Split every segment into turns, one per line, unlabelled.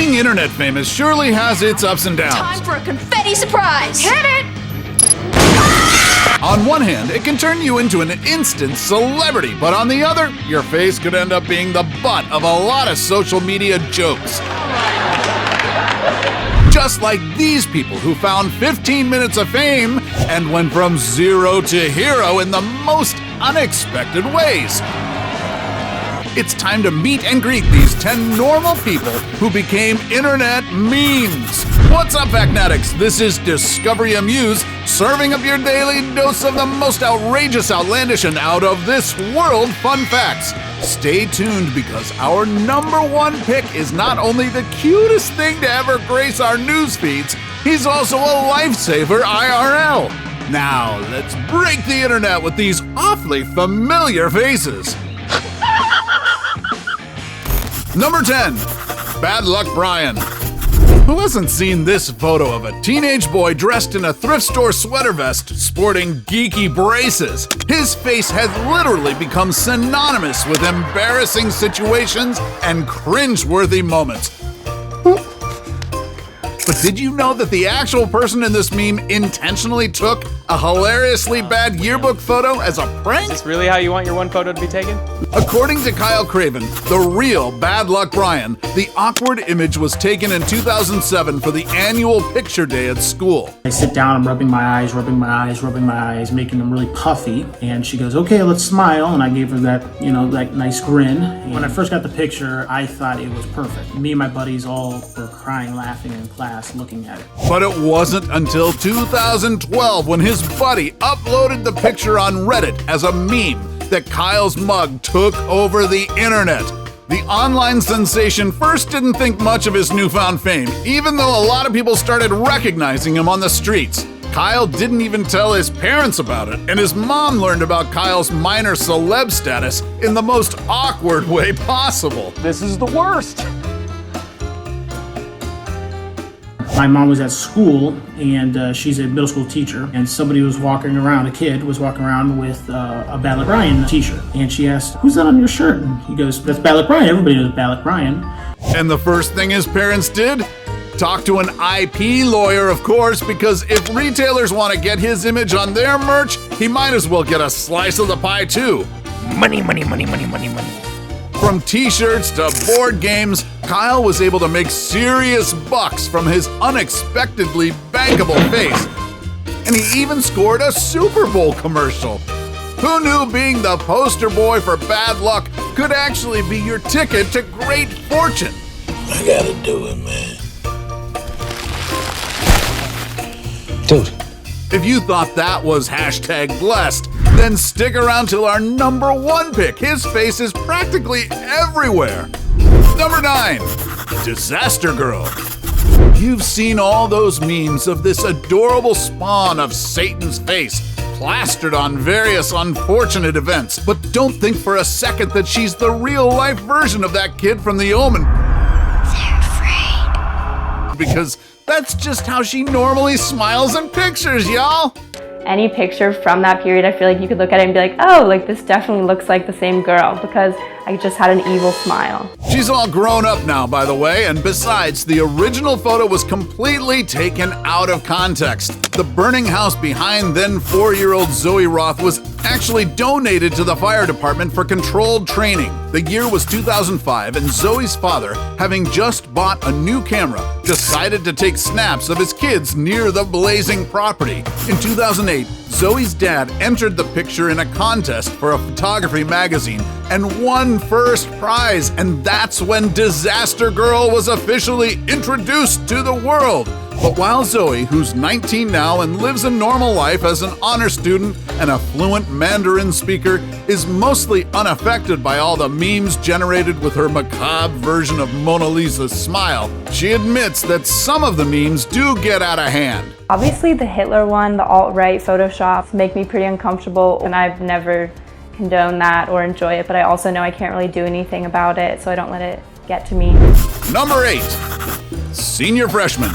Being internet famous surely has its ups and downs.
Time for a confetti surprise! Hit it!
On one hand, it can turn you into an instant celebrity, but on the other, your face could end up being the butt of a lot of social media jokes. Just like these people who found 15 minutes of fame and went from zero to hero in the most unexpected ways. It's time to meet and greet these 10 normal people who became internet memes. What's up, Factnatics? This is Discovery Amuse, serving up your daily dose of the most outrageous, outlandish, and out-of-this-world fun facts. Stay tuned because our #1 pick is not only the cutest thing to ever grace our news feeds, he's also a lifesaver IRL. Now, let's break the internet with these awfully familiar faces. Number 10, Bad Luck Brian. Who hasn't seen this photo of a teenage boy dressed in a thrift store sweater vest sporting geeky braces? His face has literally become synonymous with embarrassing situations and cringe-worthy moments. But did you know that the actual person in this meme intentionally took a hilariously bad yearbook photo as a prank?
Is this really how you want your one photo to be taken?
According to Kyle Craven, the real Bad Luck Brian, the awkward image was taken in 2007 for the annual picture day at school.
I sit down, I'm rubbing my eyes, making them really puffy. And she goes, okay, let's smile. And I gave her that, that nice grin. And when I first got the picture, I thought it was perfect. Me and my buddies all were crying, laughing in class, looking at it.
But it wasn't until 2012 when his buddy uploaded the picture on Reddit as a meme that Kyle's mug took over the internet. The online sensation first didn't think much of his newfound fame, even though a lot of people started recognizing him on the streets. Kyle didn't even tell his parents about it, and his mom learned about Kyle's minor celeb status in the most awkward way possible.
This is the worst.
My mom was at school, and she's a middle school teacher, and somebody was walking around, a kid was walking around with a Bad Luck Brian t-shirt. And she asked, who's that on your shirt? And he goes, that's Bad Luck Brian. Everybody knows Bad Luck Brian.
And the first thing his parents did? Talk to an IP lawyer, of course, because if retailers want to get his image on their merch, he might as well get a slice of the pie too.
Money, money, money, money, money, money.
From t-shirts to board games, Kyle was able to make serious bucks from his unexpectedly bankable face. And he even scored a Super Bowl commercial. Who knew being the poster boy for bad luck could actually be your ticket to great fortune?
I gotta do it, man. Dude.
If you thought that was #blessed, then stick around till our #1 pick. His face is practically everywhere. Number 9, Disaster Girl. You've seen all those memes of this adorable spawn of Satan's face plastered on various unfortunate events, but don't think for a second that she's the real-life version of that kid from The Omen.
They're afraid.
Because that's just how she normally smiles in pictures, y'all.
Any picture from that period, I feel like you could look at it and be like, oh, like this definitely looks like the same girl because I just had an evil smile.
She's all grown up now, by the way, and besides, the original photo was completely taken out of context. The burning house behind then 4-year-old Zoe Roth was actually donated to the fire department for controlled training. The year was 2005, and Zoe's father, having just bought a new camera, decided to take snaps of his kids near the blazing property. In 2008, Zoe's dad entered the picture in a contest for a photography magazine and won first prize, and that's when Disaster Girl was officially introduced to the world. But while Zoe, who's 19 now and lives a normal life as an honor student and a fluent Mandarin speaker, is mostly unaffected by all the memes generated with her macabre version of Mona Lisa's smile, she admits that some of the memes do get out of hand.
Obviously the Hitler one, the alt-right Photoshops make me pretty uncomfortable, and I've never condoned that or enjoy it, but I also know I can't really do anything about it, so I don't let it get to me.
Number 8, Senior Freshman.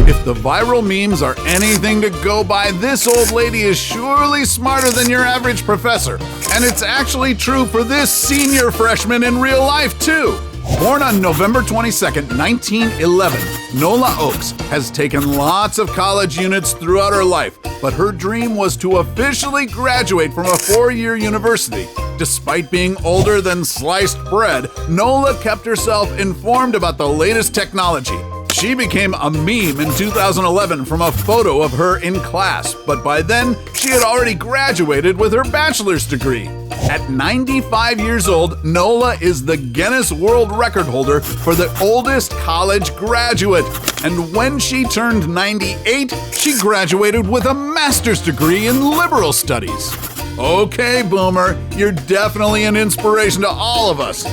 If the viral memes are anything to go by, this old lady is surely smarter than your average professor. And it's actually true for this senior freshman in real life, too. Born on November 22nd, 1911, Nola Oakes has taken lots of college units throughout her life, but her dream was to officially graduate from a four-year university. Despite being older than sliced bread, Nola kept herself informed about the latest technology. She became a meme in 2011 from a photo of her in class, but by then, she had already graduated with her bachelor's degree. At 95 years old, Nola is the Guinness World Record holder for the oldest college graduate. And when she turned 98, she graduated with a master's degree in liberal studies. Okay, Boomer, you're definitely an inspiration to all of us.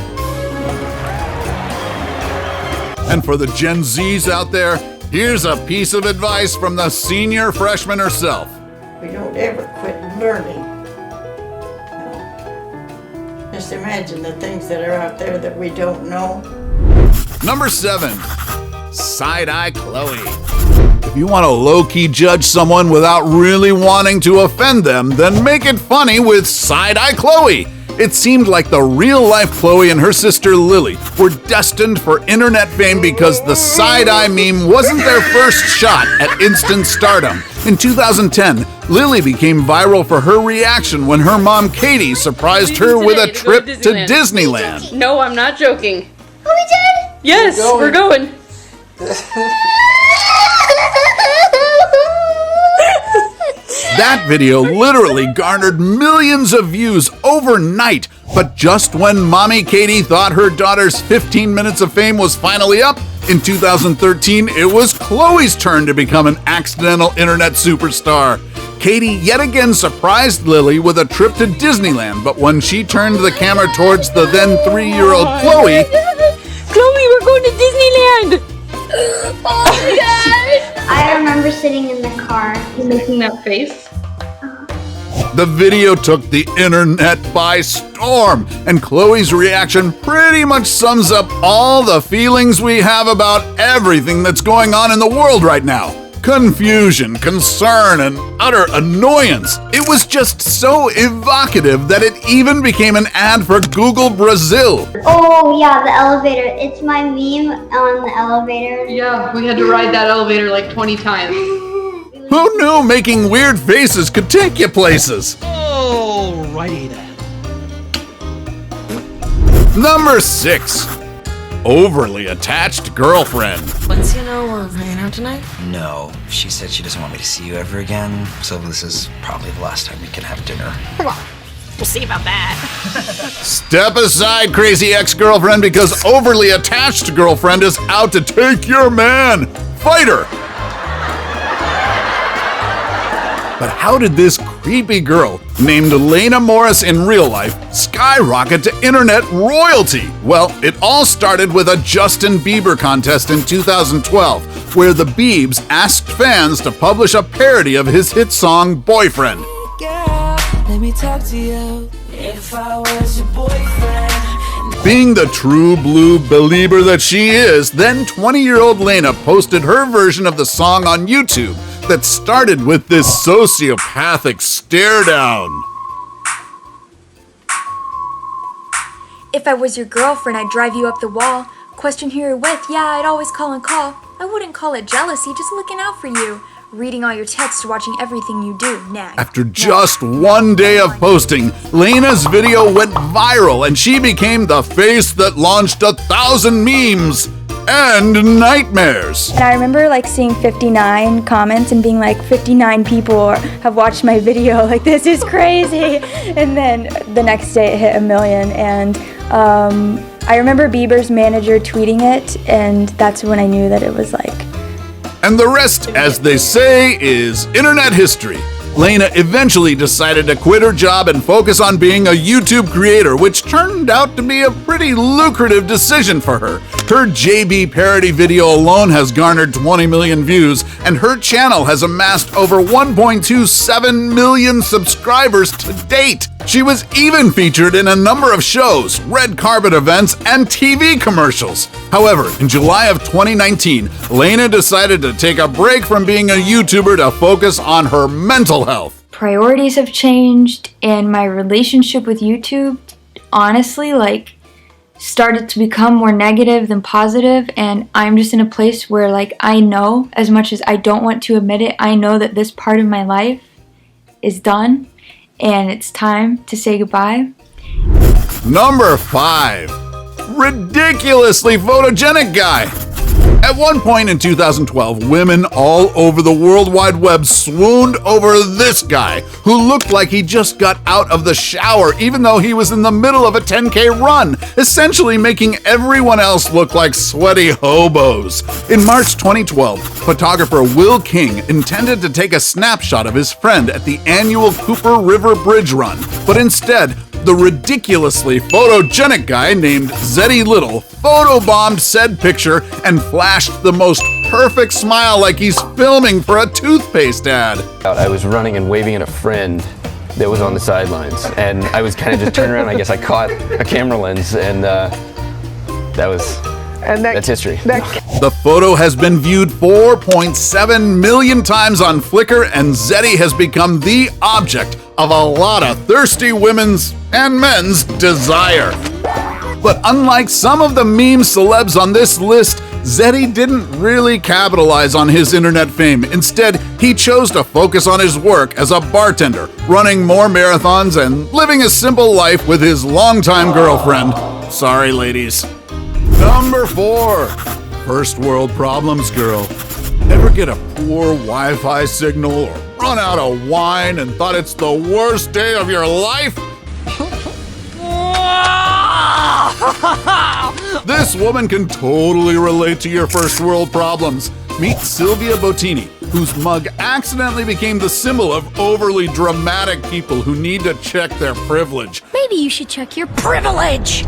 And for the Gen Zs out there, here's a piece of advice from the senior freshman herself.
We don't ever quit learning. Just imagine the things that are out there that we don't know.
Number 7, Side-Eye Chloe. If you want to low-key judge someone without really wanting to offend them, then make it funny with Side-Eye Chloe. It seemed like the real-life Chloe and her sister Lily were destined for internet fame because the side-eye meme wasn't their first shot at instant stardom. In 2010, Lily became viral for her reaction when her mom Katie surprised her with a trip to Disneyland.
No, I'm not joking.
Oh, we did?
Yes, we're going.
That video literally garnered millions of views overnight, but just when Mommy Katie thought her daughter's 15 minutes of fame was finally up, in 2013, it was Chloe's turn to become an accidental internet superstar. Katie yet again surprised Lily with a trip to Disneyland, but when she turned the camera towards the then 3-year-old Chloe,
Chloe, we're going to Disneyland!
Oh my god! I remember sitting in the car.
You're making that face?
the video took the internet by storm, and Chloe's reaction pretty much sums up all the feelings we have about everything that's going on in the world right now. Confusion, concern, and utter annoyance. It was just so evocative that it even became an ad for Google Brazil.
Oh yeah, the elevator. It's my meme on the elevator.
Yeah, we had to ride that elevator like 20 times.
Who knew making weird faces could take you places?
Alrighty then.
Number 6. Overly attached girlfriend.
Once you know we're hanging out tonight?
No, she said she doesn't want me to see you ever again, so this is probably the last time we can have dinner.
Well, we'll see about that.
Step aside, crazy ex-girlfriend, because overly attached girlfriend is out to take your man. Fight her. But how did this creepy girl, named Lena Morris in real life, skyrocket to internet royalty? Well, it all started with a Justin Bieber contest in 2012, where the Biebs asked fans to publish a parody of his hit song, Boyfriend.
Girl, let me talk to you. If I was your boyfriend.
Being the true blue believer that she is, then 20-year-old Lena posted her version of the song on YouTube that started with this sociopathic stare down.
If I was your girlfriend, I'd drive you up the wall. Question who you're with, yeah, I'd always call and call. I wouldn't call it jealousy, just looking out for you. Reading all your texts, watching everything you do. Nag.
After just one day of posting, Lena's video went viral and she became the face that launched 1,000 memes and nightmares.
And I remember like seeing 59 comments and being like, 59 people have watched my video, like this is crazy. And then the next day it hit 1 million, and I remember Bieber's manager tweeting it, and that's when I knew that it was like...
And the rest, as they say, is internet history. Lena eventually decided to quit her job and focus on being a YouTube creator, which turned out to be a pretty lucrative decision for her. Her JB parody video alone has garnered 20 million views, and her channel has amassed over 1.27 million subscribers to date. She was even featured in a number of shows, red carpet events, and TV commercials. However, in July of 2019, Lena decided to take a break from being a YouTuber to focus on her mental health.
Priorities have changed, and my relationship with YouTube, honestly, like, started to become more negative than positive, and I'm just in a place where, like, I know, as much as I don't want to admit it, I know that this part of my life is done and it's time to say goodbye.
Number 5. Ridiculously Photogenic Guy. At one point in 2012, women all over the World Wide Web swooned over this guy who looked like he just got out of the shower even though he was in the middle of a 10K run, essentially making everyone else look like sweaty hobos. In March 2012, photographer Will King intended to take a snapshot of his friend at the annual Cooper River Bridge Run, but instead, the ridiculously photogenic guy named Zeddy Little photobombed said picture and flashed the most perfect smile like he's filming for a toothpaste ad.
I was running and waving at a friend that was on the sidelines, and I was kind of just turning around. I guess I caught a camera lens, and that's history.
The photo has been viewed 4.7 million times on Flickr, and Zeddy has become the object of a lot of thirsty women's and men's desire. But unlike some of the meme celebs on this list, Zeddy didn't really capitalize on his internet fame. Instead, he chose to focus on his work as a bartender, running more marathons and living a simple life with his longtime girlfriend. Sorry, ladies. Number 4. First world problems girl. Ever get a poor Wi-Fi signal or run out of wine and thought it's the worst day of your life? This woman can totally relate to your first world problems. Meet Sylvia Bottini, whose mug accidentally became the symbol of overly dramatic people who need to check their privilege.
Maybe you should check your privilege.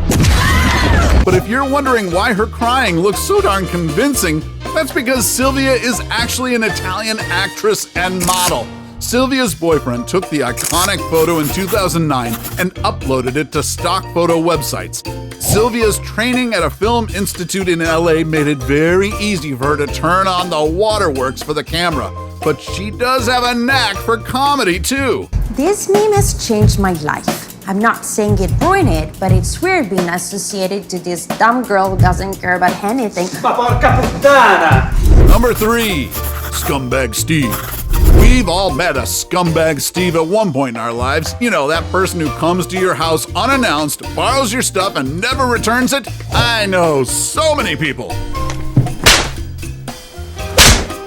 But if you're wondering why her crying looks so darn convincing, that's because Sylvia is actually an Italian actress and model. Sylvia's boyfriend took the iconic photo in 2009 and uploaded it to stock photo websites. Sylvia's training at a film institute in LA made it very easy for her to turn on the waterworks for the camera. But she does have a knack for comedy too.
This meme has changed my life. I'm not saying it ruined it, but it's weird being associated to this dumb girl who doesn't care about anything.
Ma porca puttana! Number 3. Scumbag Steve. We've all met a Scumbag Steve at one point in our lives. You know, that person who comes to your house unannounced, borrows your stuff, and never returns it. I know so many people.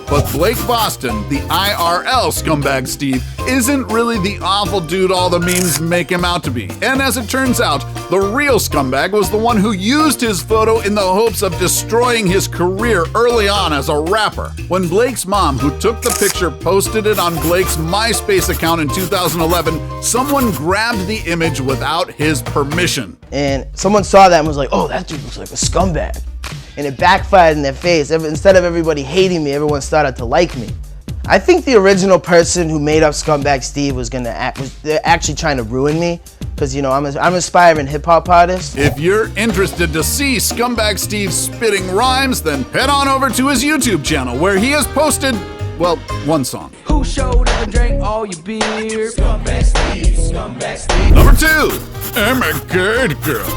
But Blake Boston, the IRL Scumbag Steve, isn't really the awful dude all the memes make him out to be. And as it turns out, the real scumbag was the one who used his photo in the hopes of destroying his career early on as a rapper. When Blake's mom, who took the picture, posted it on Blake's MySpace account in 2011, someone grabbed the image without his permission.
And someone saw that and was like, oh, that dude looks like a scumbag. And it backfired in their face. Instead of everybody hating me, everyone started to like me. I think the original person who made up Scumbag Steve was they're actually trying to ruin me, because you know I'm an aspiring hip hop artist.
If you're interested to see Scumbag Steve spitting rhymes, then head on over to his YouTube channel where he has posted, well, one song.
Who showed up and drank all your beer? Scumbag Steve, Scumbag Steve.
Number 2, I'm a good girl.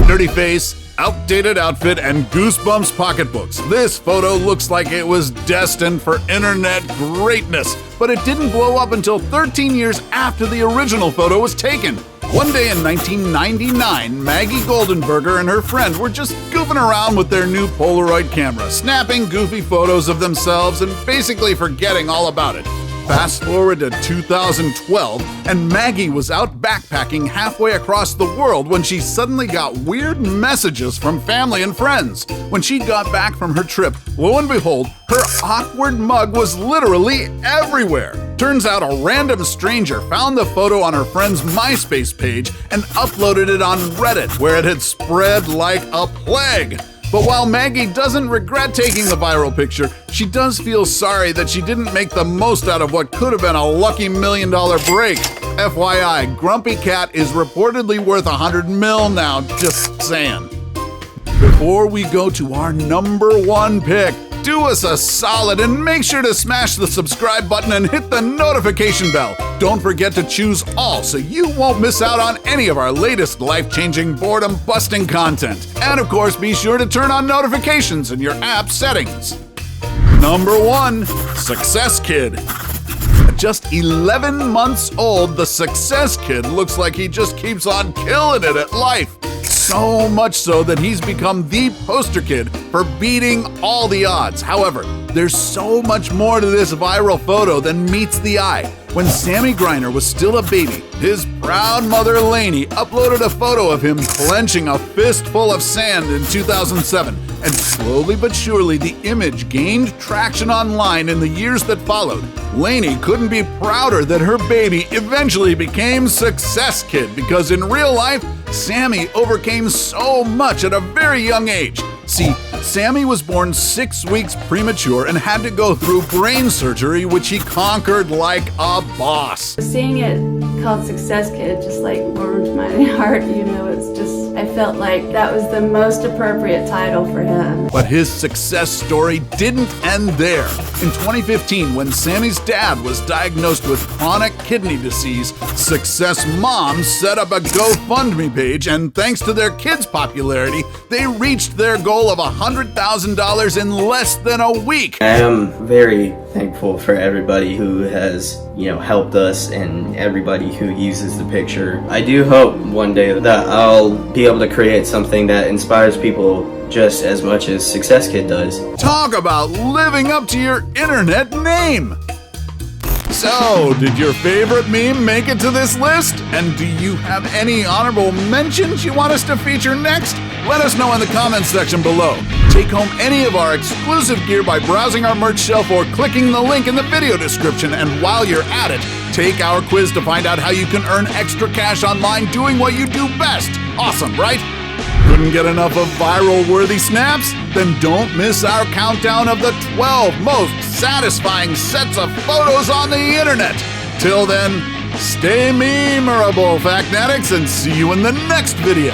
Dirty face, outdated outfit, and Goosebumps pocketbooks. This photo looks like it was destined for internet greatness, but it didn't blow up until 13 years after the original photo was taken. One day in 1999, Maggie Goldenberger and her friend were just goofing around with their new Polaroid camera, snapping goofy photos of themselves and basically forgetting all about it. Fast forward to 2012, and Maggie was out backpacking halfway across the world when she suddenly got weird messages from family and friends. When she got back from her trip, lo and behold, her awkward mug was literally everywhere. Turns out a random stranger found the photo on her friend's MySpace page and uploaded it on Reddit, where it had spread like a plague. But while Maggie doesn't regret taking the viral picture, she does feel sorry that she didn't make the most out of what could have been a lucky $1 million break. FYI, Grumpy Cat is reportedly worth $100 million now, just saying. Before we go to our number 1 pick, do us a solid and make sure to smash the subscribe button and hit the notification bell Don't forget to choose all so you won't miss out on any of our latest life-changing, boredom-busting content. And of course, be sure to turn on notifications in your app settings. Number 1. Success Kid. At just 11 months old, the Success Kid looks like he just keeps on killing it at life. So much so that he's become the poster kid for beating all the odds. However, there's so much more to this viral photo than meets the eye. When Sammy Griner was still a baby, his proud mother Lainey uploaded a photo of him clenching a fistful of sand in 2007. And slowly but surely, the image gained traction online in the years that followed. Lainey couldn't be prouder that her baby eventually became Success Kid, because in real life, Sammy overcame so much at a very young age. See, Sammy was born 6 weeks premature and had to go through brain surgery, which he conquered like a boss.
Seeing it called Success Kid just like warmed my heart, you know, it's just, I felt like that was the most appropriate title for him.
But his success story didn't end there. In 2015, when Sammy's dad was diagnosed with chronic kidney disease, Success Moms set up a GoFundMe page, and thanks to their kids' popularity, they reached their goal of $100,000 in less than a week.
I am very thankful for everybody who has, helped us and everybody who uses the picture. I do hope one day that I'll be able to create something that inspires people just as much as Success Kid does.
Talk about living up to your internet name! So, did your favorite meme make it to this list? And do you have any honorable mentions you want us to feature next? Let us know in the comments section below. Take home any of our exclusive gear by browsing our merch shelf or clicking the link in the video description. And while you're at it, take our quiz to find out how you can earn extra cash online doing what you do best. Awesome, right? Couldn't get enough of viral-worthy snaps? Then don't miss our countdown of the 12 most satisfying sets of photos on the internet. Till then, stay memorable, Factnatics, and see you in the next video.